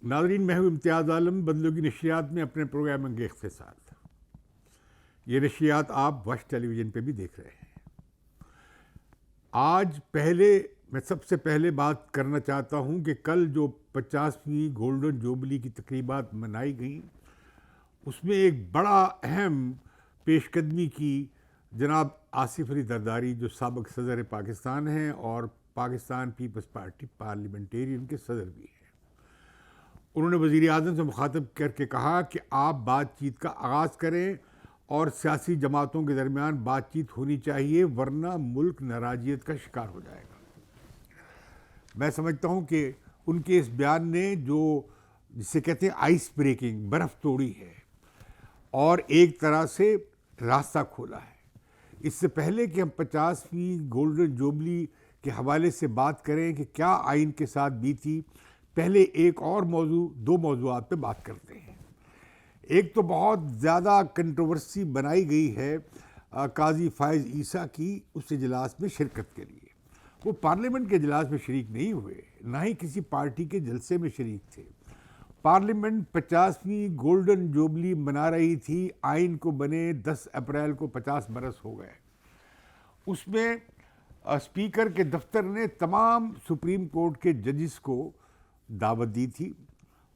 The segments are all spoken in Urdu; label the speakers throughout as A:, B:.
A: ناظرین، میں ہوں امتیاز عالم، بدلوں کی نشریات میں اپنے پروگرام کے اختصار. یہ نشریات آپ وش ٹیلی ویژن پہ بھی دیکھ رہے ہیں. آج میں سب سے پہلے بات کرنا چاہتا ہوں کہ کل جو 50ویں گولڈن جوبلی کی تقریبات منائی گئیں، اس میں ایک بڑا اہم پیش قدمی کی جناب آصف علی زرداری، جو سابق صدر پاکستان ہیں اور پاکستان پیپلز پارٹی پارلیمنٹیرین کے صدر بھی ہیں. انہوں نے وزیر اعظم سے مخاطب کر کے کہا کہ آپ بات چیت کا آغاز کریں اور سیاسی جماعتوں کے درمیان بات چیت ہونی چاہیے، ورنہ ملک ناراضیت کا شکار ہو جائے گا. میں سمجھتا ہوں کہ ان کے اس بیان نے جسے کہتے ہیں آئس بریکنگ، برف توڑی ہے اور ایک طرح سے راستہ کھولا ہے. اس سے پہلے کہ ہم 50ویں گولڈن جوبلی کے حوالے سے بات کریں کہ کیا آئین کے ساتھ بیتی، پہلے ایک اور دو موضوعات پہ بات کرتے ہیں. ایک تو بہت زیادہ کنٹروورسی بنائی گئی ہے قاضی فائز عیسیٰ کی اس اجلاس میں شرکت کے لیے. وہ پارلیمنٹ کے اجلاس میں شریک نہیں ہوئے، نہ ہی کسی پارٹی کے جلسے میں شریک تھے. پارلیمنٹ 50ویں گولڈن جوبلی منا رہی تھی، آئین کو بنے 10 اپریل کو 50 برس ہو گئے. اس میں اسپیکر کے دفتر نے تمام سپریم کورٹ کے ججز کو دعوت دی تھی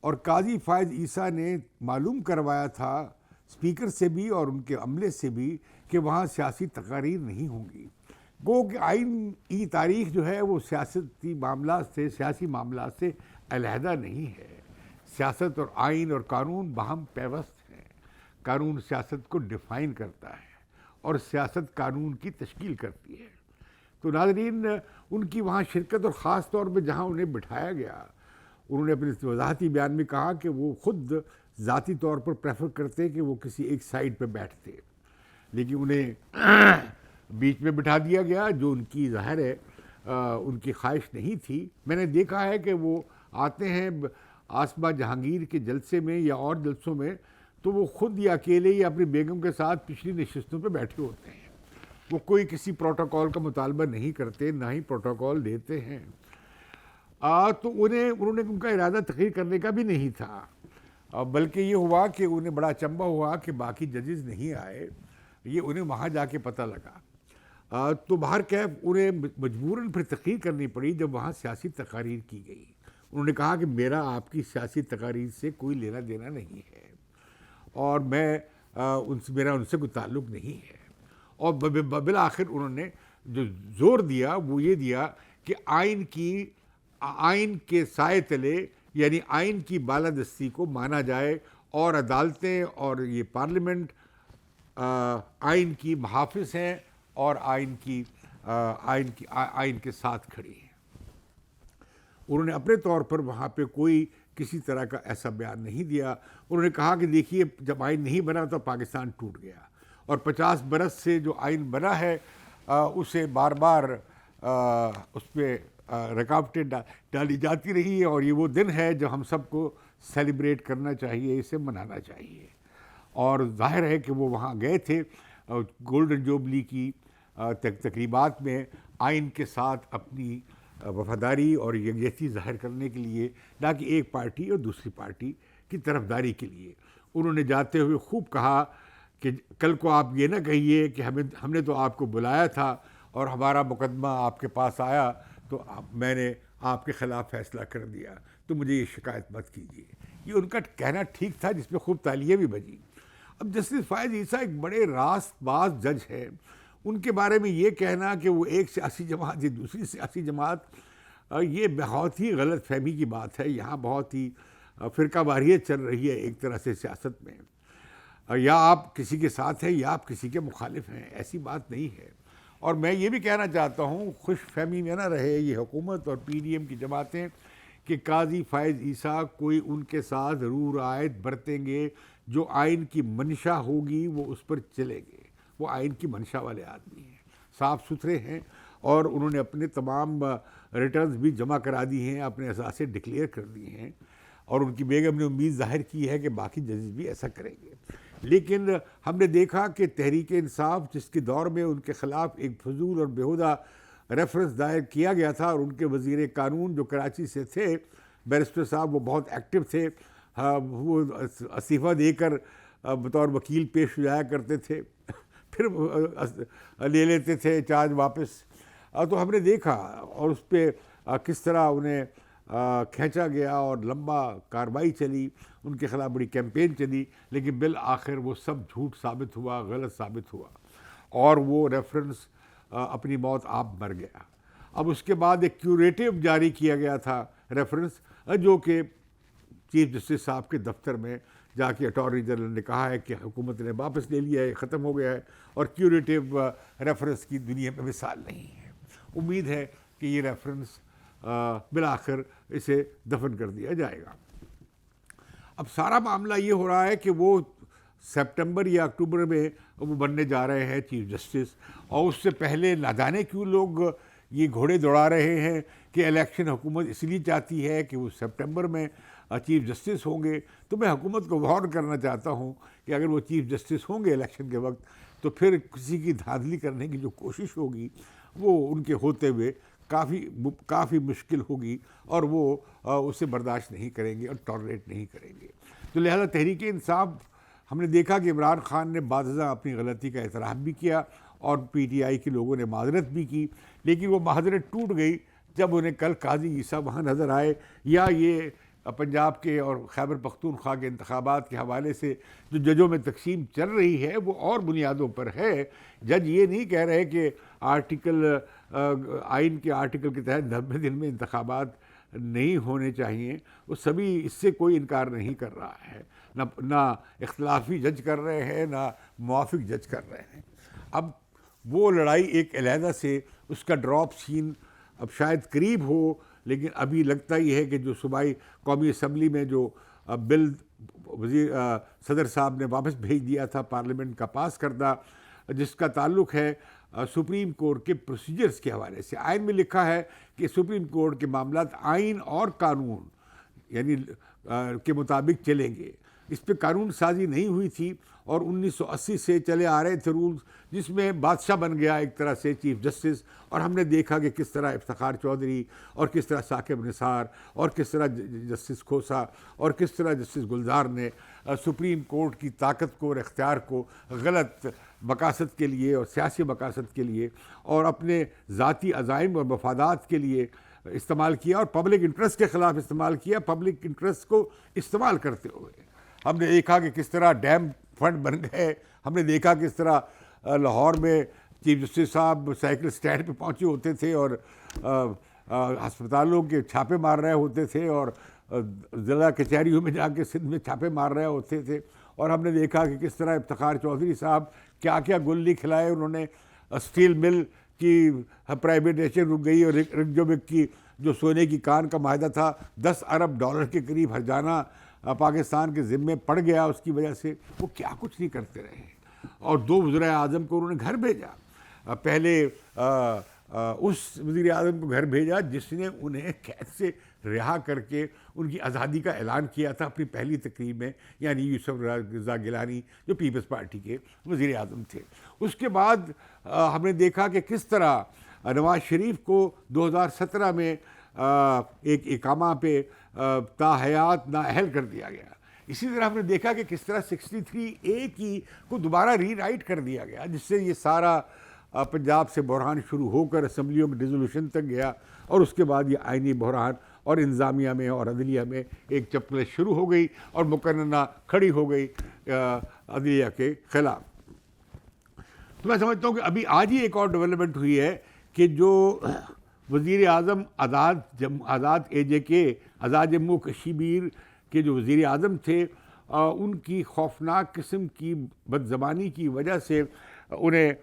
A: اور قاضی فائز عیسیٰ نے معلوم کروایا تھا اسپیکر سے بھی اور ان کے عملے سے بھی کہ وہاں سیاسی تقاریر نہیں ہوں گی. گو کہ آئین کی تاریخ جو ہے وہ سیاسی معاملات سے علیحدہ نہیں ہے. سیاست اور آئین اور قانون باہم پیوست ہیں. قانون سیاست کو ڈیفائن کرتا ہے اور سیاست قانون کی تشکیل کرتی ہے. تو ناظرین، ان کی وہاں شرکت، اور خاص طور پہ جہاں انہیں بٹھایا گیا، انہوں نے اپنے وضاحتی بیان میں کہا کہ وہ خود ذاتی طور پر پریفر کرتے کہ وہ کسی ایک سائڈ پہ بیٹھتے، لیکن انہیں بیچ میں بٹھا دیا گیا، جو ان کی ظاہر ہے ان کی خواہش نہیں تھی. میں نے دیکھا ہے کہ وہ آتے ہیں آصمہ جہانگیر کے جلسے میں یا اور جلسوں میں، تو وہ خود یا اکیلے یا اپنی بیگم کے ساتھ پچھلی نشستوں پہ بیٹھے ہوتے ہیں. وہ کوئی کسی پروٹوکول کا مطالبہ نہیں کرتے، نہ ہی پروٹوکول دیتے ہیں. تو انہوں نے ان کا ارادہ تقریر کرنے کا بھی نہیں تھا، بلکہ یہ ہوا کہ انہیں بڑا اچنبھا ہوا کہ باقی ججز نہیں آئے. یہ انہیں وہاں جا کے پتہ لگا. تو بہرکیف انہیں مجبوراً پھر تقریر کرنی پڑی جب وہاں سیاسی تقاریر کی گئی. انہوں نے کہا کہ میرا آپ کی سیاسی تقاریر سے کوئی لینا دینا نہیں ہے اور میرا ان سے کوئی تعلق نہیں ہے. اور بالآخر انہوں نے جو زور دیا وہ یہ دیا کہ آئین کے سائے تلے، یعنی آئین کی بالادستی کو مانا جائے اور عدالتیں اور یہ پارلیمنٹ آئین کی محافظ ہیں اور آئین کے ساتھ کھڑی ہیں. انہوں نے اپنے طور پر وہاں پہ کوئی کسی طرح کا ایسا بیان نہیں دیا. انہوں نے کہا کہ دیکھیے، جب آئین نہیں بنا تو پاکستان ٹوٹ گیا، اور 50 برس سے جو آئین بنا ہے اسے بار بار اس پہ رکاوٹیں ڈالی جاتی رہی، اور یہ وہ دن ہے جو ہم سب کو سیلیبریٹ کرنا چاہیے، اسے منانا چاہیے. اور ظاہر ہے کہ وہ وہاں گئے تھے گولڈن جوبلی کی تقریبات میں آئین کے ساتھ اپنی وفاداری اور یکجہتی ظاہر کرنے کے لیے، نہ کہ ایک پارٹی اور دوسری پارٹی کی طرفداری کے لیے. انہوں نے جاتے ہوئے خوب کہا کہ کل کو آپ یہ نہ کہیے کہ ہم نے تو آپ کو بلایا تھا اور ہمارا مقدمہ آپ کے پاس آیا تو میں نے آپ کے خلاف فیصلہ کر دیا، تو مجھے یہ شکایت مت کیجیے. یہ ان کا کہنا ٹھیک تھا، جس میں خوب تالیاں بھی بجیں. اب جسٹس فائز عیسیٰ ایک بڑے راست باز جج ہے. ان کے بارے میں یہ کہنا کہ وہ ایک سیاسی جماعت یا دوسری سیاسی جماعت، یہ بہت ہی غلط فہمی کی بات ہے. یہاں بہت ہی فرقہ واریت چل رہی ہے ایک طرح سے سیاست میں. یا آپ کسی کے ساتھ ہیں یا آپ کسی کے مخالف ہیں، ایسی بات نہیں ہے. اور میں یہ بھی کہنا چاہتا ہوں، خوش فہمی میں نہ رہے یہ حکومت اور پی ڈی ایم کی جماعتیں کہ قاضی فائز عیسیٰ کوئی ان کے ساتھ رو رعایت برتیں گے. جو آئین کی منشا ہوگی وہ اس پر چلیں گے. وہ آئین کی منشا والے آدمی ہیں، صاف ستھرے ہیں، اور انہوں نے اپنے تمام ریٹرنز بھی جمع کرا دی ہیں، اپنے اثاثے ڈکلیئر کر دیے ہیں، اور ان کی بیگم نے امید ظاہر کی ہے کہ باقی ججز بھی ایسا کریں گے. لیکن ہم نے دیکھا کہ تحریک انصاف، جس کے دور میں ان کے خلاف ایک فضول اور بیہودہ ریفرنس دائر کیا گیا تھا، اور ان کے وزیر قانون جو کراچی سے تھے بیرسٹر صاحب وہ بہت ایکٹیو تھے، وہ استعفیٰ دے کر بطور وکیل پیش ہو جایا کرتے تھے، پھر لے لیتے تھے چارج واپس. تو ہم نے دیکھا اور اس پہ کس طرح انہیں کھینچا گیا اور لمبا کارروائی چلی، ان کے خلاف بڑی کیمپین چلی، لیکن بالآخر وہ سب جھوٹ ثابت ہوا، غلط ثابت ہوا، اور وہ ریفرنس اپنی موت آپ مر گیا. اب اس کے بعد ایک کیوریٹو جاری کیا گیا تھا ریفرنس، جو کہ چیف جسٹس صاحب کے دفتر میں جا کے اٹارنی جنرل نے کہا ہے کہ حکومت نے واپس لے لیا ہے، ختم ہو گیا ہے، اور کیوریٹو ریفرنس کی دنیا میں مثال نہیں ہے. امید ہے کہ یہ ریفرنس بالآخر اسے دفن کر دیا جائے گا. اب سارا معاملہ یہ ہو رہا ہے کہ وہ سپٹمبر یا اکتوبر میں وہ بننے جا رہے ہیں چیف جسٹس، اور اس سے پہلے نہ جانے کیوں لوگ یہ گھوڑے دوڑا رہے ہیں کہ الیکشن حکومت اس لیے چاہتی ہے کہ وہ سپٹمبر میں چیف جسٹس ہوں گے. تو میں حکومت کو وارن کرنا چاہتا ہوں کہ اگر وہ چیف جسٹس ہوں گے الیکشن کے وقت، تو پھر کسی کی دھاندلی کرنے کی جو کوشش ہوگی وہ ان کے ہوتے ہوئے کافی مشکل ہوگی، اور وہ اسے برداشت نہیں کریں گے اور ٹالریٹ نہیں کریں گے. تو لہذا تحریک انصاف، ہم نے دیکھا کہ عمران خان نے بعض اپنی غلطی کا اعتراف بھی کیا اور پی ٹی آئی کے لوگوں نے معذرت بھی کی، لیکن وہ معذرت ٹوٹ گئی جب انہیں کل قاضی عیسیٰ وہاں نظر آئے، یا یہ پنجاب کے اور خیبر پختونخوا کے انتخابات کے حوالے سے جو ججوں میں تقسیم چل رہی ہے وہ اور بنیادوں پر ہے. جج یہ نہیں کہہ رہے کہ آئین کے آرٹیکل کے تحت 90 دن میں انتخابات نہیں ہونے چاہیے، وہ سبھی اس سے کوئی انکار نہیں کر رہا ہے، نہ اختلافی جج کر رہے ہیں، نہ موافق جج کر رہے ہیں. اب وہ لڑائی ایک علیحدہ سے اس کا ڈراپ سین اب شاید قریب ہو، لیکن ابھی لگتا ہی ہے کہ جو صوبائی قومی اسمبلی میں جو بل صدر صاحب نے واپس بھیج دیا تھا پارلیمنٹ کا پاس کردہ، جس کا تعلق ہے سپریم کورٹ کے پروسیجرز کے حوالے سے. آئین میں لکھا ہے کہ سپریم کورٹ کے معاملات آئین اور قانون یعنی کے مطابق چلیں گے. اس پہ قانون سازی نہیں ہوئی تھی، اور 1980 سے چلے آ رہے تھے رولز، جس میں بادشاہ بن گیا ایک طرح سے چیف جسٹس. اور ہم نے دیکھا کہ کس طرح افتخار چودھری اور کس طرح ثاقب نثار اور کس طرح جسٹس کھوسا اور کس طرح جسٹس گلزار نے سپریم کورٹ کی طاقت کو اور اختیار کو غلط مقاصد کے لیے اور سیاسی مقاصد کے لیے اور اپنے ذاتی عزائم اور مفادات کے لیے استعمال کیا، اور پبلک انٹرسٹ کے خلاف استعمال کیا. پبلک انٹرسٹ کو استعمال کرتے ہوئے ہم نے دیکھا کہ کس طرح ڈیم فنڈ بن گئے. ہم نے دیکھا کس طرح لاہور میں چیف جسٹس صاحب سائیکل سٹینڈ پہ پہنچے ہوتے تھے اور ہسپتالوں کے چھاپے مار رہے ہوتے تھے، اور ضلع کچہریوں میں جا کے سندھ میں چھاپے مار رہے ہوتے تھے. اور ہم نے دیکھا کہ کس طرح افتخار چودھری صاحب کیا کیا گلی کھلائے انہوں نے. اسٹیل مل کی پرائیویٹیشن رک گئی، اور رگجوبک کی جو سونے کی کان کا معاہدہ تھا $10 ارب کے قریب ہرجانہ پاکستان کے ذمے پڑ گیا اس کی وجہ سے. وہ کیا کچھ نہیں کرتے رہے، اور 2 وزرائے اعظم کو انہوں نے گھر بھیجا. پہلے اس وزیر اعظم کو گھر بھیجا جس نے انہیں قید سے رہا کر کے ان کی آزادی کا اعلان کیا تھا اپنی پہلی تقریب میں، یعنی یوسف رضا گیلانی جو پیپلز پارٹی کے وزیر اعظم تھے. اس کے بعد ہم نے دیکھا کہ کس طرح نواز شریف کو 2017 میں ایک اقامہ پہ تا حیات نااہل کر دیا گیا. اسی طرح ہم نے دیکھا کہ کس طرح 63A کو دوبارہ ری رائٹ کر دیا گیا، جس سے یہ سارا پنجاب سے بحران شروع ہو کر اسمبلیوں میں ریزولوشن تک گیا، اور اس کے بعد یہ آئینی بحران اور انتظامیہ میں اور عدلیہ میں ایک چپلش شروع ہو گئی اور مقننہ کھڑی ہو گئی عدلیہ کے خلاف. تو میں سمجھتا ہوں کہ ابھی آج ہی ایک اور ڈیولپمنٹ ہوئی ہے کہ جو وزیر اعظم آزاد جموں کشمیر کے جو وزیر اعظم تھے، ان کی خوفناک قسم کی بدزبانی کی وجہ سے انہیں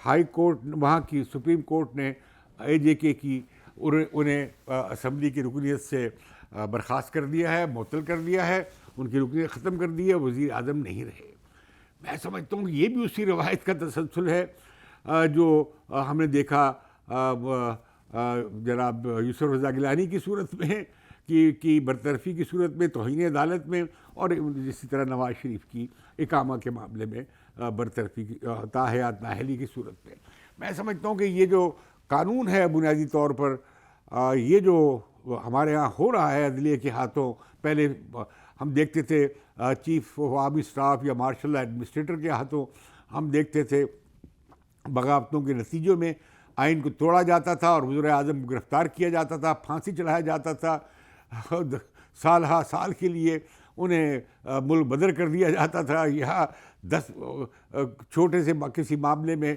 A: ہائی کورٹ، وہاں کی سپریم کورٹ نے AJK کی انہیں اسمبلی کی رکنیت سے برخاست کر دیا ہے، معطل کر دیا ہے، ان کی رکنیت ختم کر دی ہے، وزیر اعظم نہیں رہے. میں سمجھتا ہوں کہ یہ بھی اسی روایت کا تسلسل ہے جو ہم نے دیکھا جناب یوسف رضا گیلانی کی صورت میں کی برطرفی کی صورت میں، توہین عدالت میں، اور اسی طرح نواز شریف کی اقامہ کے معاملے میں برطرفی کی تا حیات نااہلی کی صورت میں. میں سمجھتا ہوں کہ یہ جو قانون ہے بنیادی طور پر یہ جو ہمارے یہاں ہو رہا ہے عدلیہ کے ہاتھوں. پہلے ہم دیکھتے تھے چیف آف آرمی اسٹاف یا مارشل ایڈمنسٹریٹر کے ہاتھوں ہم دیکھتے تھے بغاوتوں کے نتیجوں میں آئین کو توڑا جاتا تھا اور وزیر اعظم کو گرفتار کیا جاتا تھا, پھانسی چڑھایا جاتا تھا, سال ہا سال کے لیے انہیں ملک بدر کر دیا جاتا تھا, یا 10 چھوٹے سے کسی معاملے میں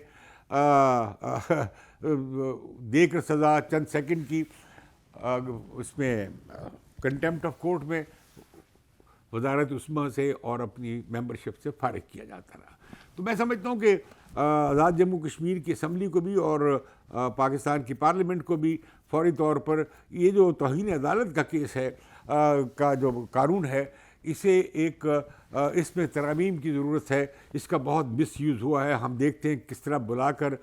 A: دے کر سزا چند سیکنڈ کی اس میں کنٹیمپٹ آف کورٹ میں وزارت عثمہ سے اور اپنی ممبرشپ سے فارغ کیا جاتا رہا. تو میں سمجھتا ہوں کہ آزاد جموں کشمیر کی اسمبلی کو بھی اور پاکستان کی پارلیمنٹ کو بھی فوری طور پر یہ جو توہین عدالت کا کیس ہے کا جو قانون ہے اسے ایک اس میں ترامیم کی ضرورت ہے. اس کا بہت مس یوز ہوا ہے. ہم دیکھتے ہیں کس طرح بلا کر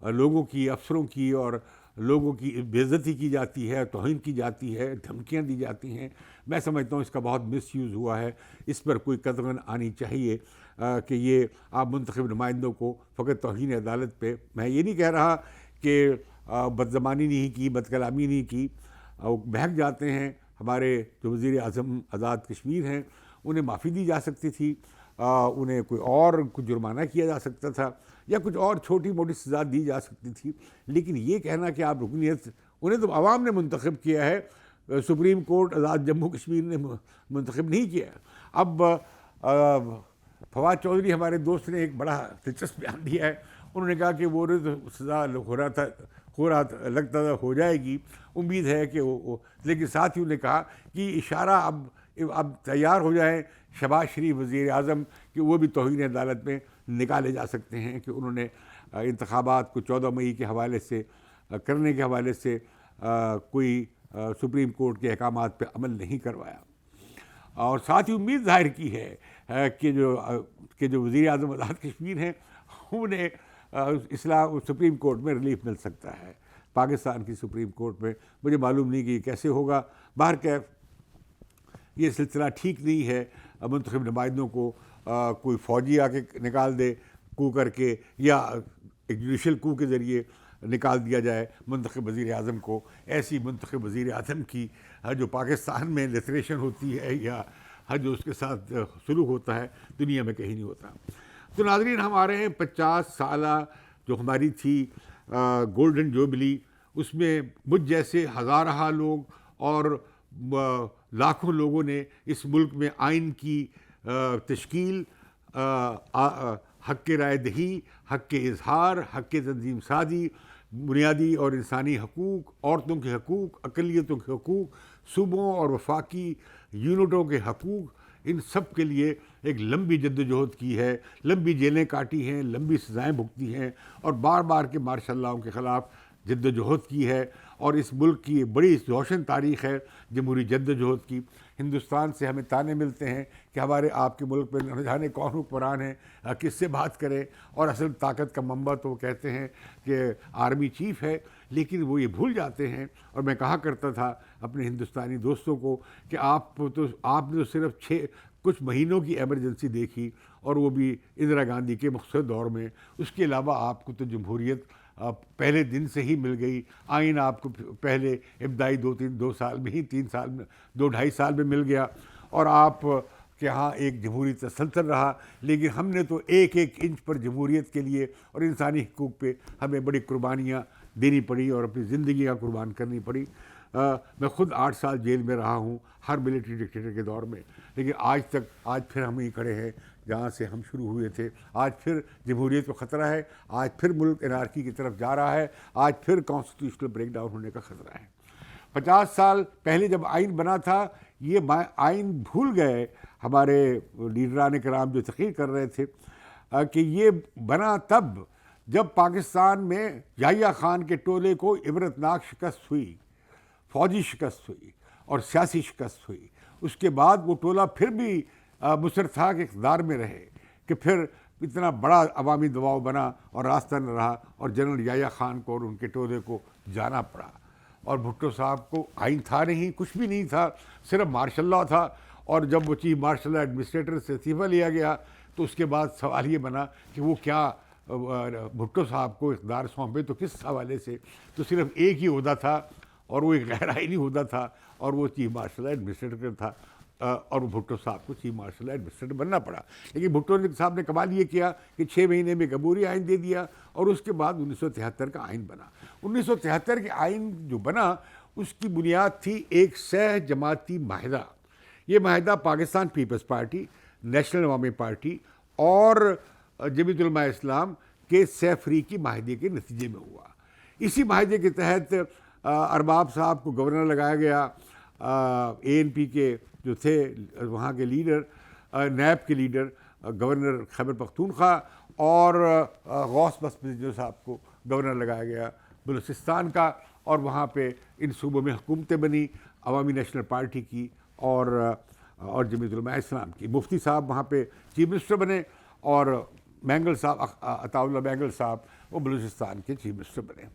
A: لوگوں کی, افسروں کی اور لوگوں کی بے عزتی کی جاتی ہے, توہین کی جاتی ہے, دھمکیاں دی جاتی ہیں. میں سمجھتا ہوں اس کا بہت مس یوز ہوا ہے. اس پر کوئی قدغن آنی چاہیے کہ یہ آپ منتخب نمائندوں کو فقط توہین عدالت پہ, میں یہ نہیں کہہ رہا کہ بدزبانی نہیں کی, بد کلامی نہیں کی, وہ بہک جاتے ہیں. ہمارے جو وزیر اعظم آزاد کشمیر ہیں انہیں معافی دی جا سکتی تھی, انہیں کچھ جرمانہ کیا جا سکتا تھا یا کچھ اور چھوٹی موٹی سزا دی جا سکتی تھی. لیکن یہ کہنا کہ آپ رکنیت, انہیں تو عوام نے منتخب کیا ہے, سپریم کورٹ آزاد جموں کشمیر نے منتخب نہیں کیا. اب فواد چودھری ہمارے دوست نے ایک بڑا دلچسپ بیان دیا ہے. انہوں نے کہا کہ وہ سزا لگتا تھا ہو جائے گی, امید ہے کہ وہ, لیکن ساتھیوں نے کہا کہ اشارہ اب تیار ہو جائیں شہباز شریف وزیر اعظم کہ وہ بھی توہین عدالت میں نکالے جا سکتے ہیں کہ انہوں نے انتخابات کو 14 مئی کے حوالے سے کرنے کے حوالے سے کوئی سپریم کورٹ کے احکامات پہ عمل نہیں کروایا. اور ساتھ ہی امید ظاہر کی ہے کہ جو وزیر اعظم آزاد کشمیر ہیں انہیں سپریم کورٹ میں ریلیف مل سکتا ہے, پاکستان کی سپریم کورٹ میں. مجھے معلوم نہیں کہ یہ کیسے ہوگا. بہرکیف یہ سلسلہ ٹھیک نہیں ہے. منتخب نمائندوں کو کوئی فوجی آ کے نکال دے کو کر کے, یا ایک جوڈیشل کو کے ذریعے نکال دیا جائے منتخب وزیر اعظم کو. ایسی منتخب وزیر اعظم کی جو پاکستان میں لٹریشن ہوتی ہے یا جو اس کے ساتھ سلوک ہوتا ہے دنیا میں کہیں نہیں ہوتا. تو ناظرین, ہم آ رہے ہیں 50 سالہ جو ہماری تھی گولڈن جوبلی, اس میں مجھ جیسے ہزارہ لوگ اور لاکھوں لوگوں نے اس ملک میں آئین کی تشکیل, حق رائے دہی, حق اظہار, حق تنظیم سازی, بنیادی اور انسانی حقوق, عورتوں کے حقوق, اقلیتوں کے حقوق, صوبوں اور وفاقی یونٹوں کے حقوق, ان سب کے لیے ایک لمبی جدوجہد کی ہے, لمبی جیلیں کاٹی ہیں, لمبی سزائیں بھگتی ہیں اور بار بار کے مارشل لاؤں کے خلاف جدوجہد کی ہے. اور اس ملک کی بڑی روشن تاریخ ہے جمہوری جدوجہد کی. ہندوستان سے ہمیں تانے ملتے ہیں کہ ہمارے آپ کے ملک میں نہ جانے کون حکمران ہیں, کس سے بات کریں, اور اصل طاقت کا منبع تو وہ کہتے ہیں کہ آرمی چیف ہے, لیکن وہ یہ بھول جاتے ہیں. اور میں کہا کرتا تھا اپنے ہندوستانی دوستوں کو کہ آپ نے تو صرف کچھ مہینوں کی ایمرجنسی دیکھی, اور وہ بھی اندرا گاندھی کے مختصر دور میں. اس کے علاوہ آپ کو تو جمہوریت پہلے دن سے ہی مل گئی. آئین آپ کو پہلے ابتدائی 2 سال میں ہی 3 سال میں 2-2.5 سال میں مل گیا, اور آپ کے ہاں ایک جمہوری تسلسل رہا. لیکن ہم نے تو ایک انچ پر جمہوریت کے لیے اور انسانی حقوق پہ ہمیں بڑی قربانیاں دینی پڑی اور اپنی زندگیاں قربان کرنی پڑی. میں خود 8 سال جیل میں رہا ہوں ہر ملٹری ڈکٹیٹر کے دور میں, لیکن آج پھر ہم ہی کھڑے ہیں جہاں سے ہم شروع ہوئے تھے. آج پھر جمہوریت کو خطرہ ہے, آج پھر ملک انارکی کی طرف جا رہا ہے, آج پھر کانسٹیٹیوشنل بریک ڈاؤن ہونے کا خطرہ ہے. 50 سال پہلے جب آئین بنا تھا, یہ آئین بھول گئے ہمارے لیڈران کرام جو تقریر کر رہے تھے کہ یہ بنا تب جب پاکستان میں یحییٰ خان کے ٹولے کو عبرتناک شکست ہوئی, فوجی شکست ہوئی اور سیاسی شکست ہوئی. اس کے بعد وہ ٹولہ پھر بھی مصر تھا کہ اقتدار میں رہے, کہ پھر اتنا بڑا عوامی دباؤ بنا اور راستہ نہ رہا, اور جنرل یحییٰ خان کو اور ان کے ٹولے کو جانا پڑا. اور بھٹو صاحب کو آئین تھا نہیں, کچھ بھی نہیں تھا, صرف مارشل لاء تھا. اور جب وہ چیف مارشل ایڈمنسٹریٹر سے استعفیٰ لیا گیا تو اس کے بعد سوال یہ بنا کہ وہ کیا بھٹو صاحب کو اقتدار سونپے تو کس حوالے سے. تو صرف ایک ہی عہدہ تھا, اور وہ ایک غیر آئینی عہدہ تھا اور وہ چیف مارشل ایڈمنسٹریٹر تھا، اور بھٹو صاحب کو چیف مارشل ایڈمنسٹریٹر بننا پڑا. لیکن بھٹو صاحب نے کمال یہ کیا کہ 6 مہینے میں عبوری آئین دے دیا اور اس کے بعد 1973 کا آئین بنا. 1973 کے آئین جو بنا اس کی بنیاد تھی ایک سہ جماعتی معاہدہ. یہ معاہدہ پاکستان پیپلز پارٹی، نیشنل عوامی پارٹی اور جمعیت علماء اسلام کے سہ فریقی معاہدے کے نتیجے میں ہوا. اسی معاہدے کے تحت ارباب صاحب کو گورنر لگایا گیا. اے این پی کے جو تھے وہاں کے لیڈر، نیب کے لیڈر گورنر خیبر پختونخوا، اور غوث مسجد صاحب کو گورنر لگایا گیا بلوچستان کا، اور وہاں پہ ان صوبوں میں حکومتیں بنی عوامی نیشنل پارٹی کی اور جمعیت علماء اسلام کی. مفتی صاحب وہاں پہ چیف منسٹر بنے اور مینگل صاحب، عطا اللہ مینگل صاحب، وہ بلوچستان کے چیف منسٹر بنے.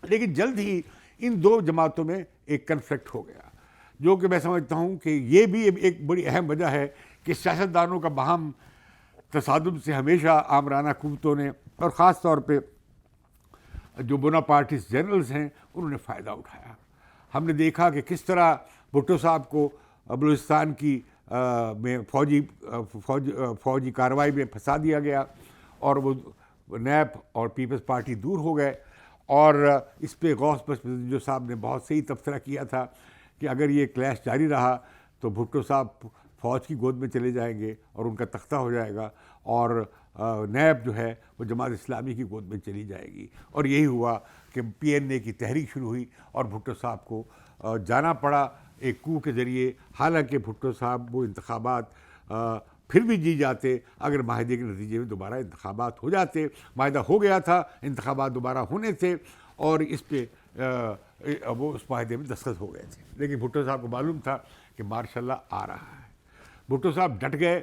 A: لیکن جلد ہی ان دو جماعتوں میں ایک کنفلکٹ ہو گیا، جو کہ میں سمجھتا ہوں کہ یہ بھی ایک بڑی اہم وجہ ہے کہ سیاستدانوں کا باہم تصادم سے ہمیشہ آمرانہ قوتوں نے، اور خاص طور پہ جو بوناپارٹسٹ جنرلز ہیں، انہوں نے فائدہ اٹھایا. ہم نے دیکھا کہ کس طرح بھٹو صاحب کو بلوچستان کی میں فوجی کارروائی میں پھنسا دیا گیا اور وہ نیب اور پیپلز پارٹی دور ہو گئے. اور اس پہ غوث مسجد صاحب نے بہت صحیح تبصرہ کیا تھا کہ اگر یہ کلیش جاری رہا تو بھٹو صاحب فوج کی گود میں چلے جائیں گے اور ان کا تختہ ہو جائے گا، اور نیب جو ہے وہ جماعت اسلامی کی گود میں چلی جائے گی. اور یہی ہوا کہ پی این اے کی تحریک شروع ہوئی اور بھٹو صاحب کو جانا پڑا ایک کو کے ذریعے. حالانکہ بھٹو صاحب وہ انتخابات پھر بھی جی جاتے اگر معاہدے کے نتیجے میں دوبارہ انتخابات ہو جاتے. معاہدہ ہو گیا تھا، انتخابات دوبارہ ہونے تھے، اور اس پہ وہ اس معاہدے میں دستخط ہو گئے تھے. لیکن بھٹو صاحب کو معلوم تھا کہ ماشاء اللہ آ رہا ہے. بھٹو صاحب ڈٹ گئے.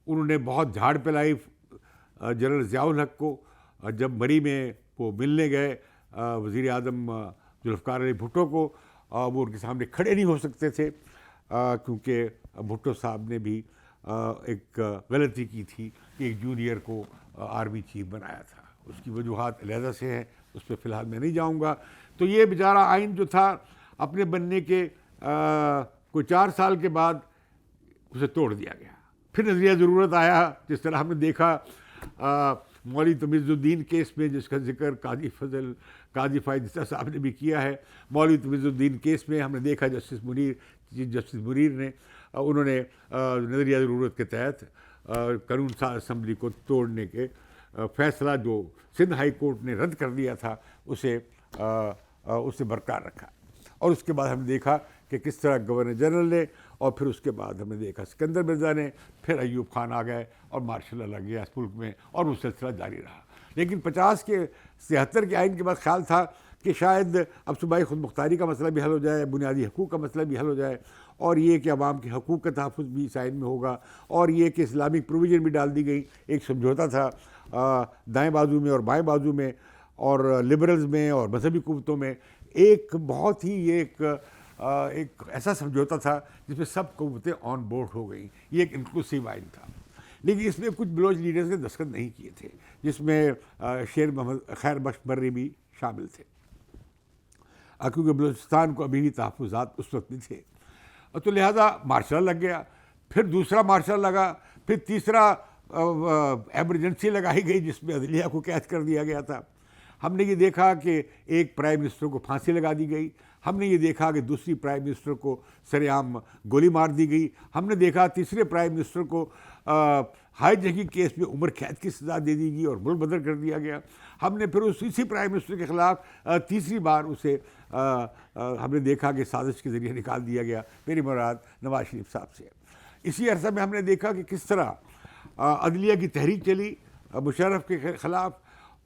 A: انہوں نے بہت جھاڑ پلائی جنرل ضیاء الحق کو. جب مری میں وہ ملنے گئے وزیر اعظم ذوالفقار علی بھٹو کو، وہ ان کے سامنے کھڑے نہیں ہو سکتے تھے کیونکہ بھٹو صاحب نے بھی ایک غلطی کی تھی کہ ایک جونیئر کو آرمی چیف بنایا تھا. اس کی وجوہات علیحدہ سے ہیں، اس پہ فی الحال میں نہیں جاؤں گا. تو یہ بیچارہ آئین جو تھا اپنے بننے کے کوئی 4 سال کے بعد اسے توڑ دیا گیا. پھر نظریہ ضرورت آیا، جس طرح ہم نے دیکھا مولوی تمیز الدین کیس میں، جس کا ذکر قاضی فائد صاحب نے بھی کیا ہے. مولوی تمیز الدین کیس میں ہم نے دیکھا چیف جسٹس منیر نے، انہوں نے نظریہ ضرورت کے تحت قانون ساز اسمبلی کو توڑنے کے فیصلہ جو سندھ ہائی کورٹ نے رد کر دیا تھا اسے برقرار رکھا. اور اس کے بعد ہم نے دیکھا کہ کس طرح گورنر جنرل نے، اور پھر اس کے بعد ہم نے دیکھا سکندر مرزا نے، پھر ایوب خان آ گئے اور مارشل لا لگ گیا اس ملک میں، اور وہ سلسلہ جاری رہا. لیکن 73 کے آئین کے بعد خیال تھا کہ شاید اب صوبائی خود مختاری کا مسئلہ بھی حل ہو جائے، بنیادی حقوق کا مسئلہ بھی حل ہو جائے، اور یہ کہ عوام کے حقوق کا تحفظ بھی اس آئین میں ہوگا، اور یہ کہ اسلامک پروویژن بھی ڈال دی گئی. ایک سمجھوتا تھا دائیں بازو میں اور بائیں بازو میں، اور لبرلز میں اور مذہبی قوتوں میں. ایک بہت ہی ایک ایسا سمجھوتا تھا جس میں سب قوتیں آن بورڈ ہو گئیں. یہ ایک انکلوسیو آئین تھا. لیکن اس میں کچھ بلوچ لیڈرز نے دستخط نہیں کیے تھے، جس میں شیر محمد خیر بخش برری بھی شامل تھے، کیونکہ بلوچستان کو ابھی بھی تحفظات اس وقت نہیں تھے. تو لہٰذا مارشل لگ گیا، پھر دوسرا مارشل لگا، پھر تیسرا ایمرجنسی لگائی گئی جس میں عدلیہ کو قید کر دیا گیا تھا. ہم نے یہ دیکھا کہ ایک پرائم منسٹر کو پھانسی لگا دی گئی. ہم نے یہ دیکھا کہ دوسری پرائم منسٹر کو سر عام گولی مار دی گئی. ہم نے دیکھا تیسرے پرائم منسٹر کو ہائی جنگنگ کیس میں عمر قید کی سزا دے دی گئی اور ملک بدر کر دیا گیا. ہم نے پھر اسی پرائم منسٹر کے خلاف تیسری بار اسے ہم نے دیکھا کہ سازش کے ذریعے نکال دیا گیا، میری مراد نواز شریف صاحب سے. اسی عرصے میں ہم نے دیکھا کہ کس طرح عدلیہ کی تحریک چلی مشرف کے خلاف،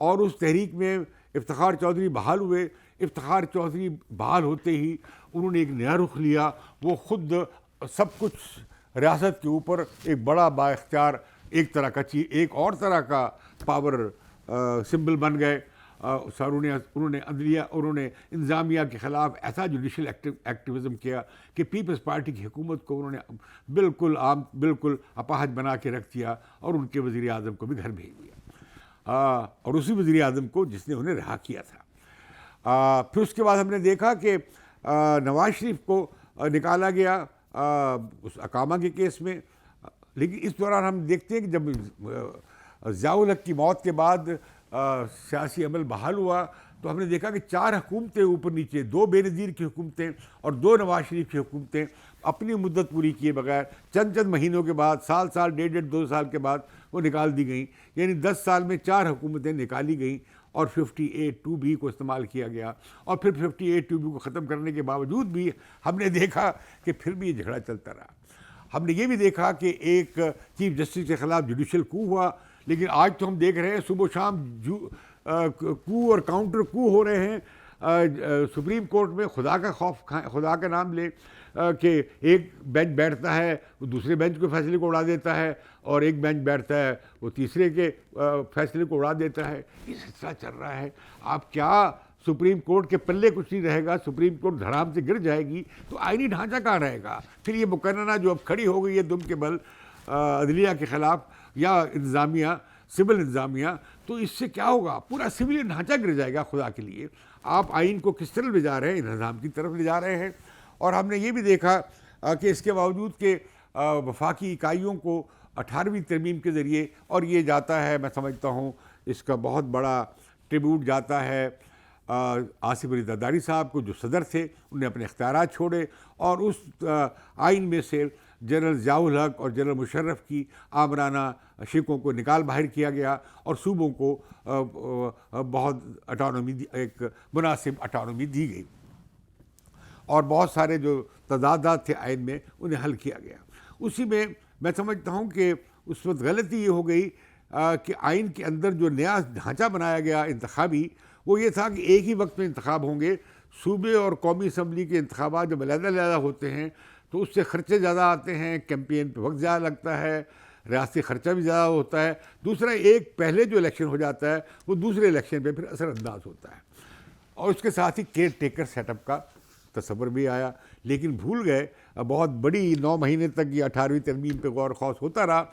A: اور اس تحریک میں افتخار چودھری بحال ہوئے. افتخار چودھری بحال ہوتے ہی انہوں نے ایک نیا رخ لیا. وہ خود سب کچھ ریاست کے اوپر ایک بڑا با اختیار ایک طرح کا چیز، ایک اور طرح کا پاور سمبل بن گئے. انہوں نے عدلیہ، انہوں نے انتظامیہ کے خلاف ایسا جوڈیشل ایکٹیویزم کیا کہ پیپلز پارٹی کی حکومت کو انہوں نے بالکل اپاہج بنا کے رکھ دیا، اور ان کے وزیر اعظم کو بھی گھر بھیج دیا، اور اسی وزیر اعظم کو جس نے انہیں رہا کیا تھا. پھر اس کے بعد ہم نے دیکھا کہ نواز شریف کو نکالا گیا اس اقامہ کے کیس میں. لیکن اس دوران ہم دیکھتے ہیں کہ جب ضیاء الحق کی موت کے بعد سیاسی عمل بحال ہوا تو ہم نے دیکھا کہ 4 حکومتیں اوپر نیچے، 2 بے نظیر کی حکومتیں اور 2 نواز شریف کی حکومتیں اپنی مدت پوری کیے بغیر چند مہینوں کے بعد، سال 1.5-2 سال کے بعد وہ نکال دی گئیں. یعنی 10 سال میں 4 حکومتیں نکالی گئیں اور 58(2)B کو استعمال کیا گیا. اور پھر 58(2)B کو ختم کرنے کے باوجود بھی ہم نے دیکھا کہ پھر بھی یہ جھگڑا چلتا رہا. ہم نے یہ بھی دیکھا کہ ایک چیف جسٹس کے خلاف جوڈیشل کو ہوا، لیکن آج تو ہم دیکھ رہے ہیں صبح و شام کو اور کاؤنٹر کو ہو رہے ہیں سپریم کورٹ میں. خدا کا خوف، خدا کا نام لے کہ ایک بینچ بیٹھتا ہے وہ دوسرے بینچ کے فیصلے کو اڑا دیتا ہے، اور ایک بینچ بیٹھتا ہے وہ تیسرے کے فیصلے کو اڑا دیتا ہے. یہ سلسلہ چل رہا ہے. آپ کیا سپریم کورٹ کے پلے کچھ نہیں رہے گا، سپریم کورٹ دھڑام سے گر جائے گی تو آئینی ڈھانچہ کہاں رہے گا؟ پھر یہ مقننہ جو اب کھڑی ہو گئی ہے دم کے بل عدلیہ کے خلاف یا انتظامیہ، سول انتظامیہ، تو اس سے کیا ہوگا؟ پورا سویلین ڈھانچہ گر جائے گا. خدا کے لیے آپ آئین کو کس طرح لے جا رہے ہیں؟ نظام کی طرف لے جا رہے ہیں. اور ہم نے یہ بھی دیکھا کہ اس کے باوجود کہ وفاقی اکائیوں کو 18ویں ترمیم کے ذریعے، اور یہ جاتا ہے، میں سمجھتا ہوں اس کا بہت بڑا ٹریبیوٹ جاتا ہے آصف علی زرداری صاحب کو، جو صدر تھے. انہوں نے اپنے اختیارات چھوڑے اور اس آئین میں سے جنرل ضیاء الحق اور جنرل مشرف کی آمرانہ شکوں کو نکال باہر کیا گیا اور صوبوں کو بہت اٹانومی، ایک مناسب اٹانومی دی گئی، اور بہت سارے جو تضادات تھے آئین میں انہیں حل کیا گیا. اسی میں سمجھتا ہوں کہ اس وقت غلطی یہ ہو گئی کہ آئین کے اندر جو نیا ڈھانچہ بنایا گیا انتخابی، وہ یہ تھا کہ ایک ہی وقت میں انتخاب ہوں گے. صوبے اور قومی اسمبلی کے انتخابات جب علیحدہ ہوتے ہیں تو اس سے خرچے زیادہ آتے ہیں، کیمپین پہ وقت زیادہ لگتا ہے، ریاستی خرچہ بھی زیادہ ہوتا ہے. دوسرا، ایک پہلے جو الیکشن ہو جاتا ہے وہ دوسرے الیکشن پہ پھر اثر انداز ہوتا ہے. اور اس کے ساتھ ہی کیئر ٹیکر سیٹ اپ کا تصور بھی آیا، لیکن بھول گئے. بہت بڑی 9 مہینے تک یہ 18ویں ترمیم پہ غور و خوض ہوتا رہا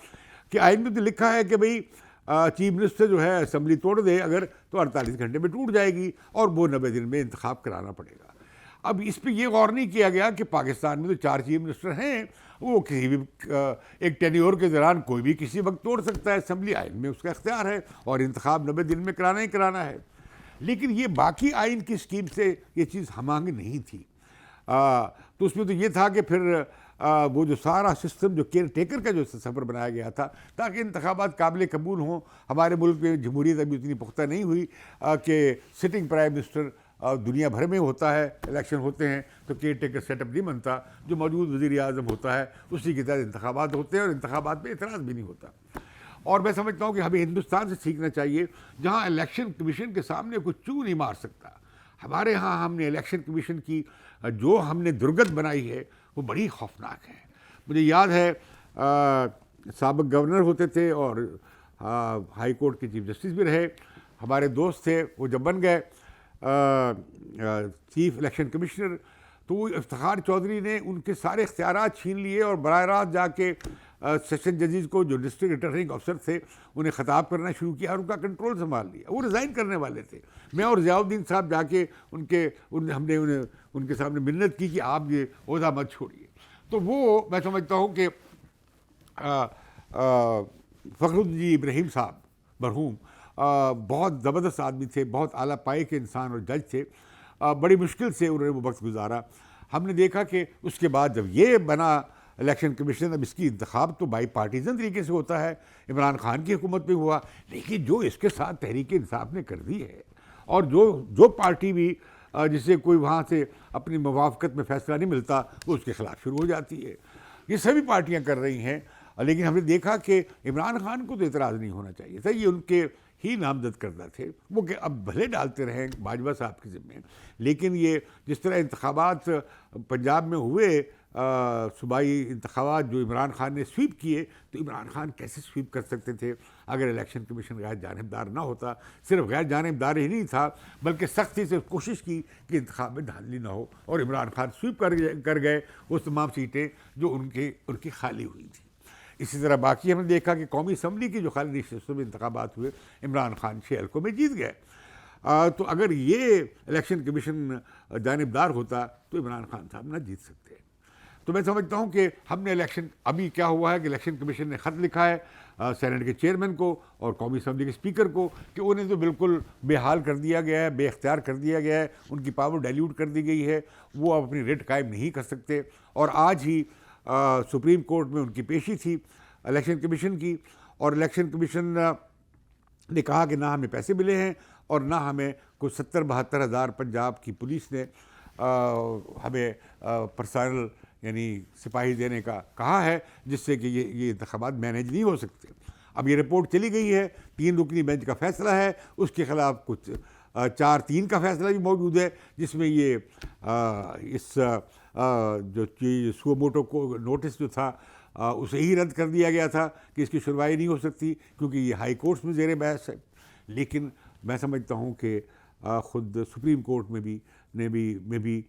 A: کہ آئین میں تو لکھا ہے کہ بھئی چیف منسٹر جو ہے اسمبلی توڑ دے اگر تو 48 گھنٹے میں ٹوٹ جائے گی اور وہ 90 دن میں انتخاب کرانا پڑے گا. اب اس پہ یہ غور نہیں کیا گیا کہ پاکستان میں تو 4 چیف منسٹر ہیں، وہ کسی بھی ایک ٹینیور کے دوران کوئی بھی کسی وقت توڑ سکتا ہے اسمبلی. آئین میں اس کا اختیار ہے اور انتخاب 90 دن میں کرانا ہی کرانا ہے. لیکن یہ باقی آئین کی اسکیم سے یہ چیز ہم آہنگ نہیں تھی. تو اس میں تو یہ تھا کہ پھر وہ جو سارا سسٹم جو کیئر ٹیکر کا جو سفر بنایا گیا تھا تاکہ انتخابات قابل قبول ہوں. ہمارے ملک میں جمہوریت ابھی اتنی پختہ نہیں ہوئی کہ سٹنگ پرائم منسٹر دنیا بھر میں ہوتا ہے، الیکشن ہوتے ہیں تو کیئر ٹیکر سیٹ اپ نہیں بنتا. جو موجود وزیر اعظم ہوتا ہے اسی کے تحت انتخابات ہوتے ہیں اور انتخابات میں اعتراض بھی نہیں ہوتا. اور میں سمجھتا ہوں کہ ہمیں ہندوستان سے سیکھنا چاہیے جہاں الیکشن کمیشن کے سامنے کوئی چوں نہیں مار سکتا. ہمارے ہاں ہم نے الیکشن کمیشن کی جو ہم نے درگت بنائی ہے وہ بڑی خوفناک ہے. مجھے یاد ہے سابق گورنر ہوتے تھے اور ہائی کورٹ کے چیف جسٹس بھی رہے، ہمارے دوست تھے. وہ جب بن گئے چیف الیکشن کمشنر تو وہ افتخار چودھری نے ان کے سارے اختیارات چھین لیے اور براہ راست جا کے سیشن ججز کو جو ڈسٹرکٹ ریٹرننگ افسر تھے انہیں خطاب کرنا شروع کیا اور ان کا کنٹرول سنبھال لیا. وہ ریزائن کرنے والے تھے. میں اور ضیاء الدین صاحب جا کے ہم نے ان کے سامنے منت کی کہ آپ یہ عہدہ مت چھوڑیے. تو وہ میں سمجھتا ہوں کہ فخر الدین ابراہیم صاحب مرحوم بہت زبردست آدمی تھے، بہت اعلیٰ پائے کے انسان اور جج تھے. بڑی مشکل سے انہوں نے وہ وقت گزارا. ہم نے دیکھا کہ اس کے بعد جب یہ بنا الیکشن کمیشن، اب اس کی انتخاب تو بائی پارٹیزن طریقے سے ہوتا ہے، عمران خان کی حکومت میں ہوا. لیکن جو اس کے ساتھ تحریک انصاف نے کر دی ہے اور جو پارٹی بھی جسے کوئی وہاں سے اپنی موافقت میں فیصلہ نہیں ملتا وہ اس کے خلاف شروع ہو جاتی ہے. یہ سبھی پارٹیاں کر رہی ہیں. لیکن ہم نے دیکھا کہ عمران خان کو تو اعتراض نہیں ہونا چاہیے تھا، یہ ان کے ہی نامزد کردہ تھے. وہ کہ اب بھلے ڈالتے رہیں باجوہ صاحب کے ذمے، لیکن یہ جس طرح انتخابات پنجاب میں ہوئے صوبائی انتخابات جو عمران خان نے سویپ کیے، تو عمران خان کیسے سویپ کر سکتے تھے اگر الیکشن کمیشن غیر جانبدار نہ ہوتا؟ صرف غیر جانبدار ہی نہیں تھا بلکہ سختی سے کوشش کی کہ انتخاب میں دھاندلی نہ ہو، اور عمران خان سویپ کر گئے وہ تمام سیٹیں جو ان کی خالی ہوئی تھیں. اسی طرح باقی ہم نے دیکھا کہ قومی اسمبلی کی جو خالی نشستوں میں انتخابات ہوئے عمران خان 6 حلقوں میں جیت گئے. تو اگر یہ الیکشن کمیشن جانبدار ہوتا تو عمران خان صاحب نہ جیت سکتے. تو میں سمجھتا ہوں کہ ہم نے الیکشن، ابھی کیا ہوا ہے کہ الیکشن کمیشن نے خط لکھا ہے سینٹ کے چیئرمین کو اور قومی اسمبلی کے اسپیکر کو کہ انہیں تو بالکل بے حال کر دیا گیا ہے، بے اختیار کر دیا گیا ہے، ان کی پاور ڈائلیوٹ کر دی گئی ہے، وہ اب اپنی ریٹ قائم نہیں کر سکتے. اور آج ہی سپریم کورٹ میں ان کی پیشی تھی الیکشن کمیشن کی، اور الیکشن کمیشن نے کہا کہ نہ ہمیں پیسے ملے ہیں اور نہ ہمیں کوئی 70-72 ہزار پنجاب کی پولیس نے ہمیں پرسنل یعنی سپاہی دینے کا کہا ہے، جس سے کہ یہ انتخابات مینیج نہیں ہو سکتے. اب یہ رپورٹ چلی گئی ہے، 3 رکنی بینچ کا فیصلہ ہے، اس کے خلاف کچھ 4-3 کا فیصلہ بھی موجود ہے، جس میں یہ اس جو سو موٹو کو نوٹس جو تھا اسے ہی رد کر دیا گیا تھا کہ اس کی سنوائی نہیں ہو سکتی کیونکہ یہ ہائی کورٹس میں زیر بحث ہے. لیکن میں سمجھتا ہوں کہ خود سپریم کورٹ میں بھی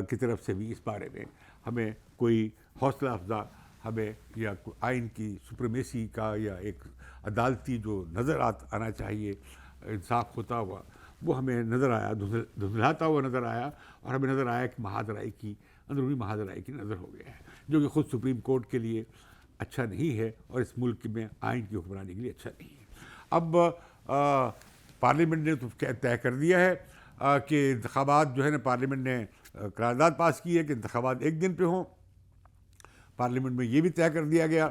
A: کی طرف سے بھی اس بارے میں ہمیں کوئی حوصلہ افزا ہمیں یا آئین کی سپریمیسی کا یا ایک عدالتی جو نظر آنا چاہیے انصاف ہوتا ہوا وہ ہمیں نظر آیا، دھندلاتا ہوا نظر آیا، اور ہمیں نظر آیا کہ مہادرائی کی اندرونی مہادرائی کی نظر ہو گیا ہے، جو کہ خود سپریم کورٹ کے لیے اچھا نہیں ہے اور اس ملک میں آئین کی حکمرانی کے لیے اچھا نہیں ہے. اب پارلیمنٹ نے تو طے کر دیا ہے کہ انتخابات جو ہے نا، پارلیمنٹ نے قرارداد پاس کی ہے کہ انتخابات ایک دن پہ ہوں. پارلیمنٹ میں یہ بھی طے کر دیا گیا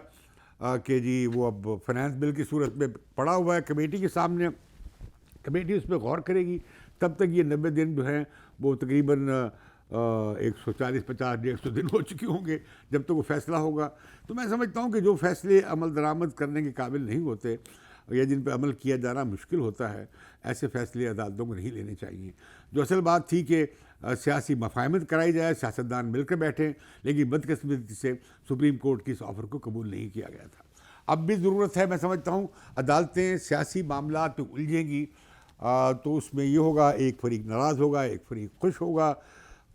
A: کہ جی وہ اب فائنانس بل کی صورت میں پڑا ہوا ہے کمیٹی کے سامنے، کمیٹی اس پہ غور کرے گی. تب تک یہ 90 دن جو ہیں وہ تقریباً 140-50-150 دن ہو چکے ہوں گے جب تک وہ فیصلہ ہوگا. تو میں سمجھتا ہوں کہ جو فیصلے عمل درآمد کرنے کے قابل نہیں ہوتے یا جن پہ عمل کیا جانا مشکل ہوتا ہے، ایسے فیصلے عدالتوں کو نہیں لینے چاہیے. جو اصل بات تھی کہ سیاسی مفاہمت کرائی جائے، سیاستدان مل کر بیٹھیں، لیکن بدقسمتی سے سپریم کورٹ کی اس آفر کو قبول نہیں کیا گیا تھا. اب بھی ضرورت ہے، میں سمجھتا ہوں عدالتیں سیاسی معاملات میں الجھیں گی تو اس میں یہ ہوگا ایک فریق ناراض ہوگا، ایک فریق خوش ہوگا،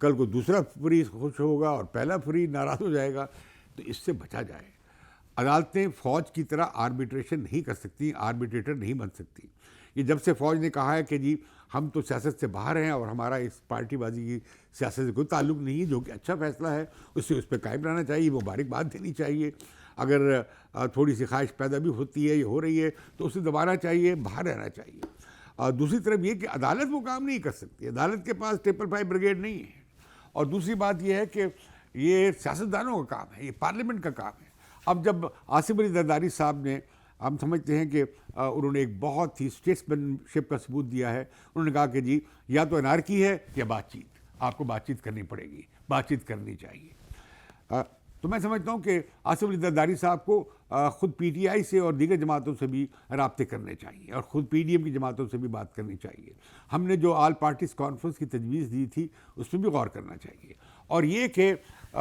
A: کل کو دوسرا فریق خوش ہوگا اور پہلا فریق ناراض ہو جائے گا. تو اس سے بچا جائے. عدالتیں فوج کی طرح آربیٹریشن نہیں کر سکتی، آربیٹریٹر نہیں بن سکتی. یہ جب سے فوج نے کہا ہے کہ جی ہم تو سیاست سے باہر ہیں اور ہمارا اس پارٹی بازی کی سیاست سے کوئی تعلق نہیں ہے، جو کہ اچھا فیصلہ ہے، اس پہ قائم رہنا چاہیے، مبارکباد دینی چاہیے. اگر تھوڑی سی خواہش پیدا بھی ہوتی ہے یا ہو رہی ہے تو اسے دبانا چاہیے، باہر رہنا چاہیے. اور دوسری طرف یہ کہ عدالت وہ کام نہیں کر سکتی، عدالت کے پاس 555 بریگیڈ نہیں ہے. اور دوسری بات یہ ہے کہ یہ سیاستدانوں کا کام ہے، یہ پارلیمنٹ کا کام ہے. اب جب آصف علی زرداری صاحب نے، ہم سمجھتے ہیں کہ انہوں نے ایک بہت ہی اسٹیٹسمین شپ کا ثبوت دیا ہے. انہوں نے کہا کہ جی یا تو انارکی ہے یا بات چیت، آپ کو بات چیت کرنی پڑے گی، بات چیت کرنی چاہیے. تو میں سمجھتا ہوں کہ آصف علی زرداری صاحب کو خود پی ٹی آئی سے اور دیگر جماعتوں سے بھی رابطے کرنے چاہیے اور خود پی ڈی ایم کی جماعتوں سے بھی بات کرنی چاہیے. ہم نے جو آل پارٹیز کانفرنس کی تجویز دی تھی اس میں بھی غور کرنا چاہیے. اور یہ کہ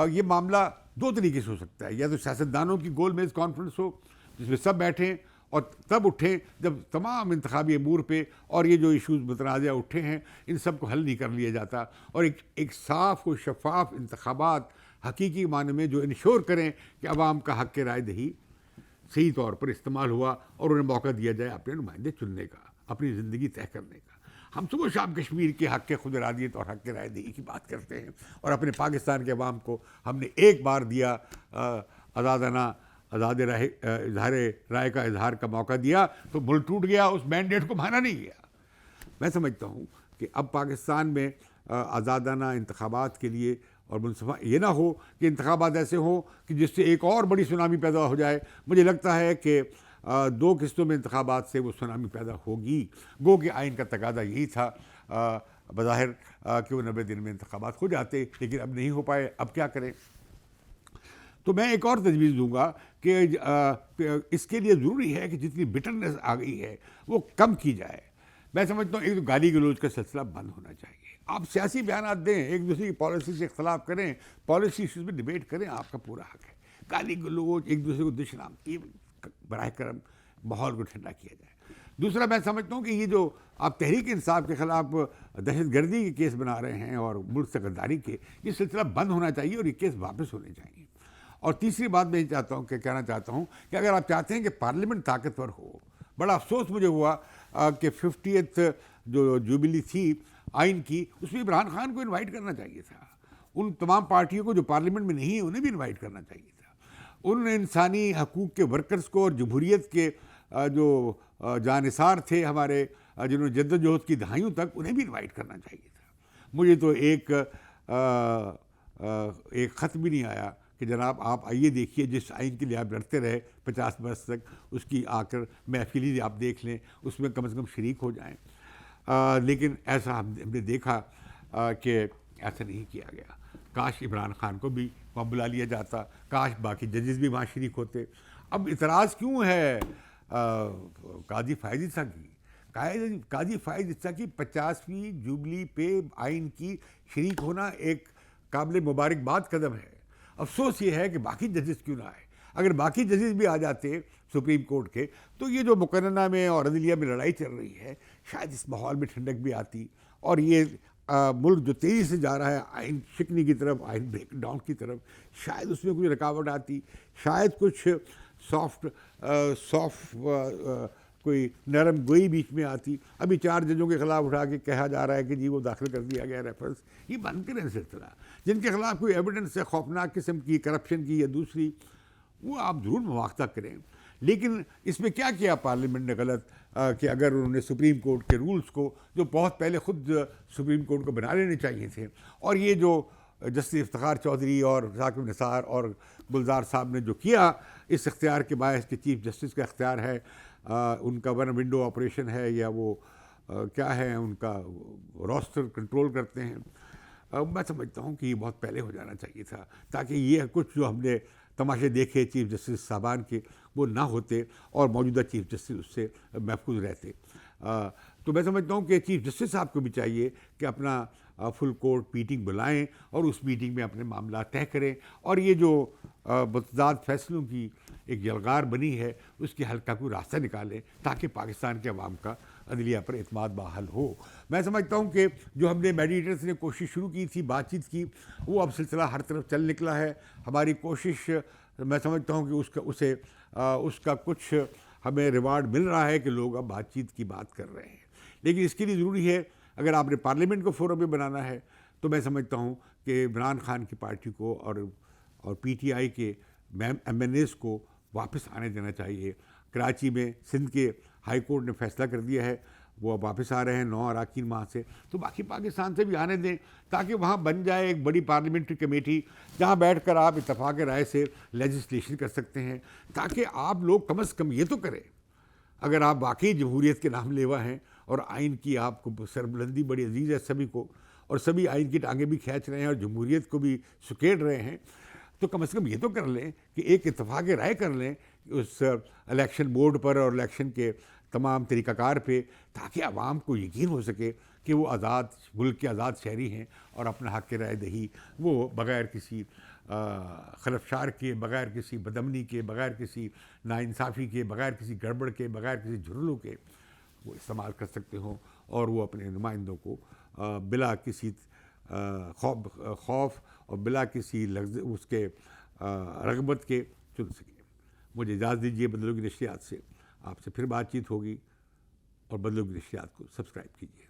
A: یہ معاملہ 2 طریقے سے ہو سکتا ہے، یا تو سیاستدانوں کی گول میز کانفرنس ہو جس میں سب بیٹھیں اور تب اٹھیں جب تمام انتخابی امور پہ اور یہ جو ایشوز متنازع اٹھے ہیں ان سب کو حل نہیں کر لیا جاتا، اور ایک صاف و شفاف انتخابات حقیقی معنی میں جو انشور کریں کہ عوام کا حق رائے دہی صحیح طور پر استعمال ہوا اور انہیں موقع دیا جائے اپنے نمائندے چننے کا، اپنی زندگی طے کرنے کا. ہم صبح شام کشمیر کے حق خود ارادیت اور حق رائے دہی کی بات کرتے ہیں، اور اپنے پاکستان کے عوام کو ہم نے ایک بار دیا آزادانہ اظہار رائے کا اظہار کا موقع دیا تو ملک ٹوٹ گیا، اس مینڈیٹ کو مانا نہیں گیا. میں سمجھتا ہوں کہ اب پاکستان میں آزادانہ انتخابات کے لیے اور منصفانہ یہ نہ ہو کہ انتخابات ایسے ہوں کہ جس سے ایک اور بڑی سونامی پیدا ہو جائے. مجھے لگتا ہے کہ 2 قسطوں میں انتخابات سے وہ سونامی پیدا ہوگی. گو کہ آئین کا تقاضا یہی تھا بظاہر کہ وہ 90 دن میں انتخابات ہو جاتے، لیکن اب نہیں ہو پائے. اب کیا کریں؟ تو میں ایک اور تجویز دوں گا کہ اس کے لیے ضروری ہے کہ جتنی بٹرنس آ گئی ہے وہ کم کی جائے. میں سمجھتا ہوں ایک تو گالی گلوچ کا سلسلہ بند ہونا چاہیے. آپ سیاسی بیانات دیں، ایک دوسرے کی پالیسی سے اختلاف کریں، پالیسی ایشوز میں ڈیبیٹ کریں، آپ کا پورا حق ہے. گالی گلوچ، ایک دوسرے کو دشنام، یہ براہ کرم ماحول کو ٹھنڈا کیا جائے. دوسرا میں سمجھتا ہوں کہ یہ جو آپ تحریک انصاف کے خلاف دہشت گردی کے کیس بنا رہے ہیں اور ملک سے غداری کے، یہ سلسلہ بند ہونا چاہیے اور یہ کیس واپس ہونے چاہیے. اور تیسری بات میں یہ کہنا چاہتا ہوں کہ اگر آپ چاہتے ہیں کہ پارلیمنٹ طاقتور ہو، بڑا افسوس مجھے ہوا کہ 50th جو جوبلی تھی آئین کی، اس میں عمران خان کو انوائٹ کرنا چاہیے تھا. ان تمام پارٹیوں کو جو پارلیمنٹ میں نہیں ہیں انہیں بھی انوائٹ کرنا چاہیے تھا. ان انسانی حقوق کے ورکرز کو اور جمہوریت کے جو جانثار تھے ہمارے، جنہوں نے جد و جہد کی دہائیوں تک، انہیں بھی انوائٹ کرنا چاہیے تھا. مجھے تو ایک خط بھی نہیں آیا کہ جناب آپ آئیے دیکھیے، جس آئین کے لیے آپ لڑتے رہے 50 برس تک، اس کی آ کر محفلی آپ دیکھ لیں، اس میں کم از کم شریک ہو جائیں. لیکن ایسا ہم نے دیکھا کہ ایسا نہیں کیا گیا. کاش عمران خان کو بھی وہاں بلا لیا جاتا، کاش باقی ججز بھی وہاں شریک ہوتے. اب اعتراض کیوں ہے قاضی فائز عیسیٰ کی؟ قاضی فائز عیسیٰ کی 50ویں جوبلی پہ آئین کی شریک ہونا ایک قابل مبارکباد قدم ہے. افسوس یہ ہے کہ باقی ججز کیوں نہ آئے. اگر باقی ججز بھی آ جاتے سپریم کورٹ کے، تو یہ جو مقننہ میں اور عدلیہ میں لڑائی چل رہی ہے، شاید اس ماحول میں ٹھنڈک بھی آتی، اور یہ ملک جو تیزی سے جا رہا ہے آئین شکنی کی طرف، آئین بریک ڈاؤن کی طرف، شاید اس میں کچھ رکاوٹ آتی، شاید کچھ سافٹ کوئی نرم گوئی بیچ میں آتی. ابھی 4 ججوں کے خلاف اٹھا کے کہا جا رہا ہے کہ جی وہ داخل کر دیا گیا ریفرنس. یہ بند کریں سلسلہ. جن کے خلاف کوئی ایویڈنس ہے خوفناک قسم کی، کرپشن کی یا دوسری، وہ آپ ضرور مواخذہ کریں. لیکن اس میں کیا کیا پارلیمنٹ نے غلط کہ اگر انہوں نے سپریم کورٹ کے رولز کو، جو بہت پہلے خود سپریم کورٹ کو بنا لینے چاہیے تھے، اور یہ جو جسٹس افتخار چودھری اور ثاقب نثار اور گلزار صاحب نے جو کیا، اس اختیار کے باعث کہ چیف جسٹس کا اختیار ہے، ان کا ون ونڈو آپریشن ہے، یا وہ کیا ہے، ان کا روسٹر کنٹرول کرتے ہیں. میں سمجھتا ہوں کہ یہ بہت پہلے ہو جانا چاہیے تھا، تاکہ یہ کچھ جو ہم نے تماشے دیکھے چیف جسٹس صاحبان کے، وہ نہ ہوتے اور موجودہ چیف جسٹس اس سے محفوظ رہتے. تو میں سمجھتا ہوں کہ چیف جسٹس صاحب کو بھی چاہیے کہ اپنا فل کورٹ میٹنگ بلائیں اور اس میٹنگ میں اپنے معاملات طے کریں، اور یہ جو متضاد فیصلوں کی ایک یلغار بنی ہے، اس کے حل کا کوئی راستہ نکالیں، تاکہ پاکستان کے عوام کا عدلیہ پر اعتماد بحال ہو. میں سمجھتا ہوں کہ جو ہم نے میڈیٹرز نے کوشش شروع کی تھی بات چیت کی، وہ اب سلسلہ ہر طرف چل نکلا ہے. ہماری کوشش، میں سمجھتا ہوں کہ اس کا کچھ ہمیں ریوارڈ مل رہا ہے کہ لوگ اب بات چیت کی بات کر رہے ہیں. لیکن اس کے لیے ضروری ہے، اگر آپ نے پارلیمنٹ کو فورم میں بنانا ہے، تو میں سمجھتا ہوں کہ عمران خان کی پارٹی کو اور پی ٹی آئی کے ایم این ایز کو واپس آنے دینا چاہیے. کراچی میں سندھ کے ہائی کورٹ نے فیصلہ کر دیا ہے، وہ اب واپس آ رہے ہیں 9 اراکین وہاں سے، تو باقی پاکستان سے بھی آنے دیں، تاکہ وہاں بن جائے ایک بڑی پارلیمنٹری کمیٹی، جہاں بیٹھ کر آپ اتفاق رائے سے لیجسلیشن کر سکتے ہیں. تاکہ آپ لوگ کم از کم یہ تو کریں، اگر آپ واقعی جمہوریت کے نام لیوا ہیں اور آئین کی آپ کو سربلندی بڑی عزیز ہے سبھی کو، اور سبھی آئین کی ٹانگیں بھی کھینچ رہے ہیں اور جمہوریت کو بھی سکیڑ رہے ہیں، تو کم از کم یہ تو کر لیں کہ ایک اتفاق رائے کر لیں اس الیکشن بورڈ پر اور الیکشن کے تمام طریقہ کار پہ، تاکہ عوام کو یقین ہو سکے کہ وہ آزاد ملک کے آزاد شہری ہیں، اور اپنا حق رائے دہی وہ بغیر کسی خلفشار کے، بغیر کسی بدامنی کے، بغیر کسی ناانصافی کے، بغیر کسی گڑبڑ کے، بغیر کسی جھرلوں کے وہ استعمال کر سکتے ہوں، اور وہ اپنے نمائندوں کو بلا کسی خوف اور بلا کسی اس کے رغبت کے چن سکیں. مجھے اجازت دیجیے. بدلوں کی نشریات سے آپ سے پھر بات چیت ہوگی، اور بدلوں کی نشریات کو سبسکرائب کیجیے.